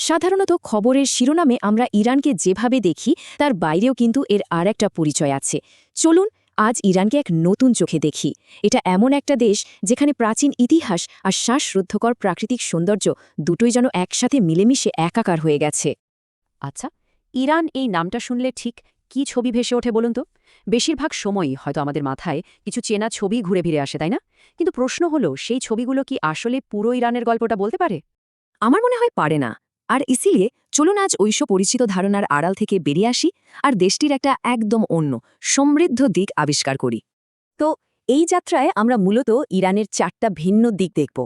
সাধারণত খবরের শিরোনামে আমরা ইরানকে যেভাবে দেখি তার বাইরেও কিন্তু এর আর একটা পরিচয় আছে। চলুন আজ ইরানকে এক নতুন চোখে দেখি। এটা এমন একটা দেশ যেখানে প্রাচীন ইতিহাস আর শ্বাসরুদ্ধকর প্রাকৃতিক সৌন্দর্য দুটোই যেন একসাথে মিলেমিশে একাকার হয়ে গেছে। আচ্ছা, ইরান এই নামটা শুনলে ঠিক কি ছবি ভেসে ওঠে বলুন তো? বেশিরভাগ সময়ই হয়তো আমাদের মাথায় কিছু চেনা ছবি ঘুরে ফিরে আসে, তাই না? কিন্তু প্রশ্ন হলো, সেই ছবিগুলো কি আসলে পুরো ইরানের গল্পটা বলতে পারে? আমার মনে হয় পারে না। আর ইসিলিয়ে চলুন আজ ঐশ পরিচিত ধারণার আড়াল থেকে বেরিয়ে আসি আর দেশটির একটা একদম অন্য সমৃদ্ধ দিক আবিষ্কার করি। তো এই যাত্রায় আমরা মূলত ইরানের 4টা ভিন্ন দিক দেখব।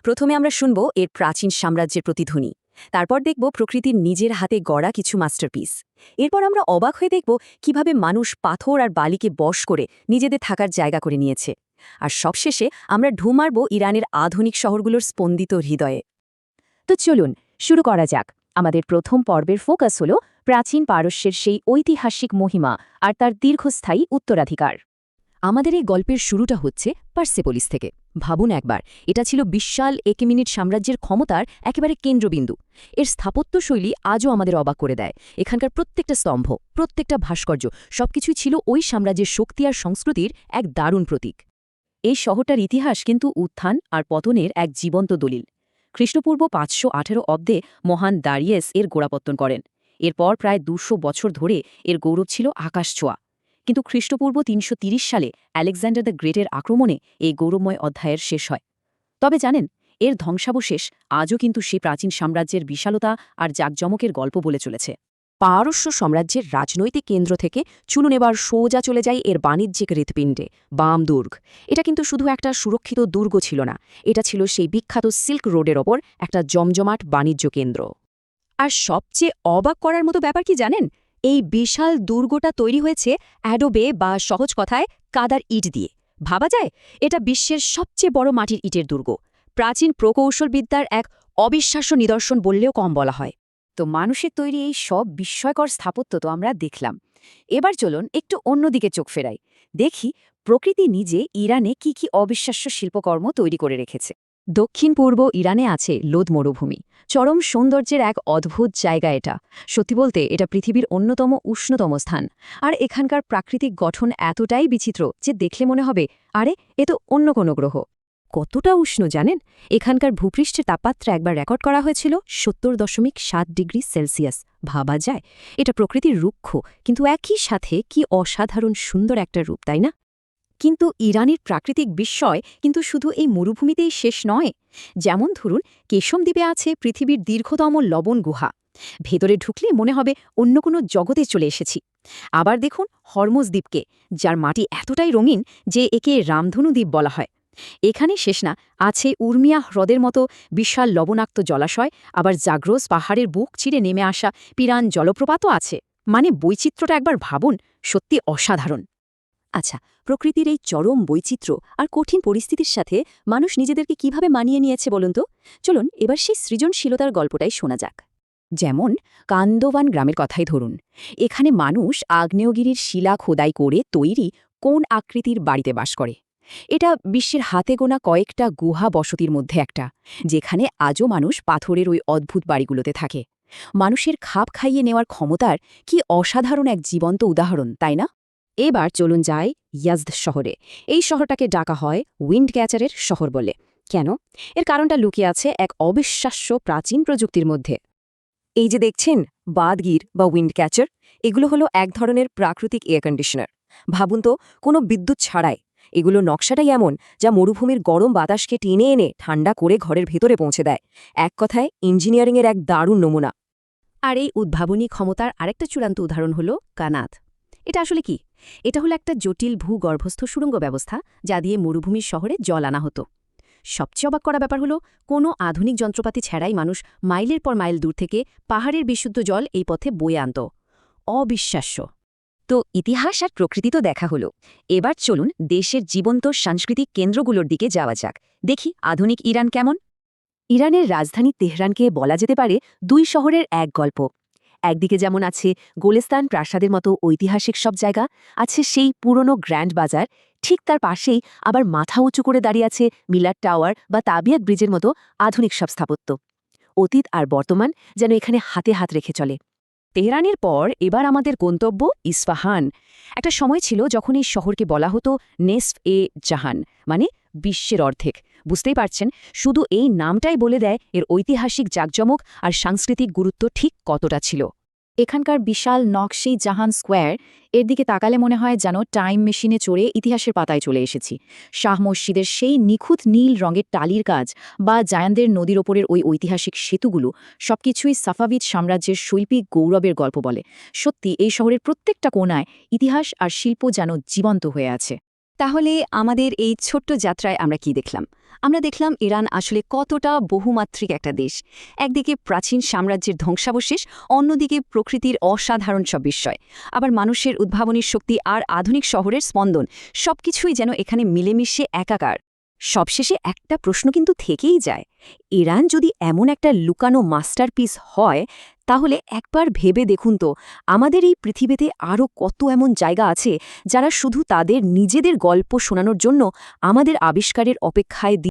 প্রথমে আমরা শুনব এর প্রাচীন সাম্রাজ্যের প্রতিধ্বনি, তারপর দেখব প্রকৃতির নিজের হাতে গড়া কিছু মাস্টারপিস। এরপর আমরা অবাক হয়ে দেখব কিভাবে মানুষ পাথর আর বালিকে বশ করে নিজেদের থাকার জায়গা করে নিয়েছে। আর সবশেষে আমরা ঢু মারব ইরানের আধুনিক শহরগুলোর স্পন্দিত হৃদয়ে। তো চলুন শুরু করা যাক। আমাদের প্রথম পর্বের ফোকাস হল প্রাচীন পারস্যের সেই ঐতিহাসিক মহিমা আর তার দীর্ঘস্থায়ী উত্তরাধিকার। আমাদের এই গল্পের শুরুটা হচ্ছে পার্সেপোলিস থেকে। ভাবুন একবার, এটা ছিল বিশাল একেমিনিট সাম্রাজ্যের ক্ষমতার একেবারে কেন্দ্রবিন্দু। এর স্থাপত্যশৈলী আজও আমাদের অবাক করে দেয়। এখানকার প্রত্যেকটা স্তম্ভ, প্রত্যেকটা ভাস্কর্য সবকিছুই ছিল ওই সাম্রাজ্যের শক্তি আর সংস্কৃতির এক দারুণ প্রতীক। এই শহরটার ইতিহাস কিন্তু উত্থান আর পতনের এক জীবন্ত দলিল। খ্রিস্টপূর্ব 518 অব্দে মহান দারিয়েস এর গোড়াপত্তন করেন। এরপর প্রায় 200 বছর ধরে এর গৌরব ছিল আকাশছোঁয়া। কিন্তু খ্রিস্টপূর্ব 330 সালে আলেকজান্ডার দ্য গ্রেটের আক্রমণে এই গৌরবময় অধ্যায়ের শেষ হয়। তবে জানেন, এর ধ্বংসাবশেষ আজও কিন্তু সেই প্রাচীন সাম্রাজ্যের বিশালতা আর জাঁকজমকের গল্প বলে চলেছে। পারস্য সাম্রাজ্যের রাজনৈতিক কেন্দ্র থেকে চলুন এবার সোজা চলে যায় এর বাণিজ্যিক হৃৎপিণ্ডে, বাম দুর্গ। এটা কিন্তু শুধু একটা সুরক্ষিত দুর্গ ছিল না, এটা ছিল সেই বিখ্যাত সিল্ক রোডের ওপর একটা জমজমাট বাণিজ্য কেন্দ্র। আর সবচেয়ে অবাক করার মতো ব্যাপার কি জানেন? এই বিশাল দুর্গটা তৈরি হয়েছে অ্যাডোবে বা সহজ কথায় কাদার ইট দিয়ে। ভাবা যায়, এটা বিশ্বের সবচেয়ে বড় মাটির ইটের দুর্গ। প্রাচীন প্রকৌশলবিদ্যার এক অবিশ্বাস্য নিদর্শন বললেও কম বলা হয়। তো মানুষের তৈরি এই সব বিস্ময়কর স্থাপত্য তো আমরা দেখলাম। এবার চলুন একটু অন্যদিকে চোখ ফেরাই, দেখি প্রকৃতি নিজে ইরানে কি কি অবিশ্বাস্য শিল্পকর্ম তৈরি করে রেখেছে। দক্ষিণ পূর্ব ইরানে আছে লোদ মরুভূমি, চরম সৌন্দর্যের এক অদ্ভুত জায়গা এটা। সত্যি বলতে এটা পৃথিবীর অন্যতম উষ্ণতম স্থান। আর এখানকার প্রাকৃতিক গঠন এতটাই বিচিত্র যে দেখলে মনে হবে, আরে এ তো অন্য কোনো গ্রহ। কতটা উষ্ণ জানেন? এখানকার ভূপৃষ্ঠের তাপমাত্রা একবার রেকর্ড করা হয়েছিল 70.7 ডিগ্রি সেলসিয়াস। ভাবা যায়, এটা প্রকৃতির রুক্ষ কিন্তু একই সাথে কি অসাধারণ সুন্দর একটা রূপ, তাই না? কিন্তু ইরানের প্রাকৃতিক বিস্ময় কিন্তু শুধু এই মরুভূমিতেই শেষ নয়। যেমন ধরুন, কেশম দ্বীপে আছে পৃথিবীর দীর্ঘতম লবণ গুহা। ভেতরে ঢুকলে মনে হবে অন্য কোনো জগতে চলে এসেছি। আবার দেখুন হরমুজ দ্বীপকে, যার মাটি এতটাই রঙিন যে একে রামধনু দ্বীপ বলা হয়। এখানে শেষ না, আছে উর্মিয়া হ্রদের মতো বিশাল লবণাক্ত জলাশয়, আবার জাগ্রোস পাহাড়ের বুক চিরে নেমে আসা পিরান জলপ্রপাতও আছে। মানে বৈচিত্র্যটা একবার ভাবুন, সত্যি অসাধারণ। আচ্ছা, প্রকৃতির এই চরম বৈচিত্র্য আর কঠিন পরিস্থিতির সাথে মানুষ নিজেদেরকে কিভাবে মানিয়ে নিয়েছে বলুন তো? চলুন এবার সেই সৃজনশীলতার গল্পটাই শোনা যাক। যেমন কান্দোভান গ্রামের কথাই ধরুন। এখানে মানুষ আগ্নেয়গিরির শিলা খোদাই করে তৈরি কোন আকৃতির বাড়িতে বাস করে। এটা বিশ্বের হাতে গোনা কয়েকটা গুহা বসতির মধ্যে একটা, যেখানে আজও মানুষ পাথরের ওই অদ্ভুত বাড়িগুলোতে থাকে। মানুষের খাপ খাইয়ে নেওয়ার ক্ষমতার কি অসাধারণ এক জীবন্ত উদাহরণ, তাই না? এবার চলুন যাই ইয়াজদ শহরে। এই শহরটাকে ডাকা হয় উইন্ড ক্যাচারের শহর বলে। কেন? এর কারণটা লুকিয়ে আছে এক অবিশ্বাস্য প্রাচীন প্রযুক্তির মধ্যে। এই যে দেখছেন বাদগির বা উইন্ড ক্যাচার, এগুলো হলো এক ধরনের প্রাকৃতিক এয়ার কন্ডিশনার। ভাবুন তো, কোনো বিদ্যুৎ ছাড়াই। এগুলো নকশাটাই এমন যা মরুভূমির গরম বাতাসকে টেনে এনে ঠান্ডা করে ঘরের ভেতরে পৌঁছে দেয়। এক কথায় ইঞ্জিনিয়ারিংয়ের এক দারুণ নমুনা। আর এই উদ্ভাবনী ক্ষমতার আরেকটা চূড়ান্ত উদাহরণ হল কানাত। এটা আসলে কি? এটা হলো একটা জটিল ভূগর্ভস্থ সুড়ঙ্গ ব্যবস্থা, যা দিয়ে মরুভূমির শহরে জল আনা হতো। সবচেয়ে অবাক করা ব্যাপার হলো, কোনো আধুনিক যন্ত্রপাতি ছাড়াই মানুষ মাইলের পর মাইল দূর থেকে পাহাড়ের বিশুদ্ধ জল এই পথে বয়ে আনত। অবিশ্বাস্য। তো ইতিহাস আর প্রকৃতি তো দেখা হলো, এবার চলুন দেশের জীবন্ত সাংস্কৃতিক কেন্দ্রগুলোর দিকে যাওয়া যাক। দেখি আধুনিক ইরান কেমন। ইরানের রাজধানী তেহরানকে বলা যেতে পারে দুই শহরের এক গল্প। একদিকে যেমন আছে গোলেস্তান প্রাসাদের মতো ঐতিহাসিক সব জায়গা, আছে সেই পুরনো গ্র্যান্ড বাজার, ঠিক তার পাশেই আবার মাথা উঁচু করে দাঁড়িয়ে আছে মিলার টাওয়ার বা তাবিয়াত ব্রিজের মতো আধুনিক সব স্থাপত্য। অতীত আর বর্তমান যেন এখানে হাতে হাত রেখে চলে। তেহরানের পর এবার আমাদের গন্তব্য ইস্পাহান। একটা সময় ছিল যখন এই শহরকে বলা হতো নেসফ-এ-জাহান, মানে বিশ্বের অর্ধেক। বুঝতেই পারছেন, শুধু এই নামটাই বলে দেয় এর ঐতিহাসিক জাঁকজমক আর সাংস্কৃতিক গুরুত্ব ঠিক কতটা ছিল। এখানকার বিশাল নকশি জাহান স্কোয়ার, এর দিকে তাকালে মনে হয় যেন টাইম মেশিনে চড়ে ইতিহাসের পাতায় চলে এসেছি। শাহ মসজিদের সেই নিখুঁত নীল রঙের টালির কাজ বা জায়ানদের নদীর ওপরের ওই ঐতিহাসিক সেতুগুলো সবকিছুই সাফাভিদ সাম্রাজ্যের শৈল্পিক গৌরবের গল্প বলে। সত্যি এই শহরের প্রত্যেকটা কোণায় ইতিহাস আর শিল্প যেন জীবন্ত হয়ে আছে। তাহলে আমাদের এই ছোট্ট যাত্রায় আমরা কি দেখলাম? আমরা দেখলাম ইরান আসলে কতটা বহুমাত্রিক একটা দেশ। একদিকে প্রাচীন সাম্রাজ্যের ধ্বংসাবশেষ, অন্যদিকে প্রকৃতির অসাধারণ সব বিস্ময়, আবার মানুষের উদ্ভাবনী শক্তি আর আধুনিক শহরের স্পন্দন, সবকিছুই যেন এখানে মিলেমিশে একাকার। সবশেষে একটা প্রশ্ন কিন্তু থেকেই যায়, ইরান যদি এমন একটা লুকানো মাস্টারপিস হয়, তাহলে একবার ভেবে দেখুন তো, আমাদের এই পৃথিবীতে আরও কত এমন জায়গা আছে যারা শুধু তাদের নিজেদের গল্প শোনানোর জন্য আমাদের আবিষ্কারের অপেক্ষায়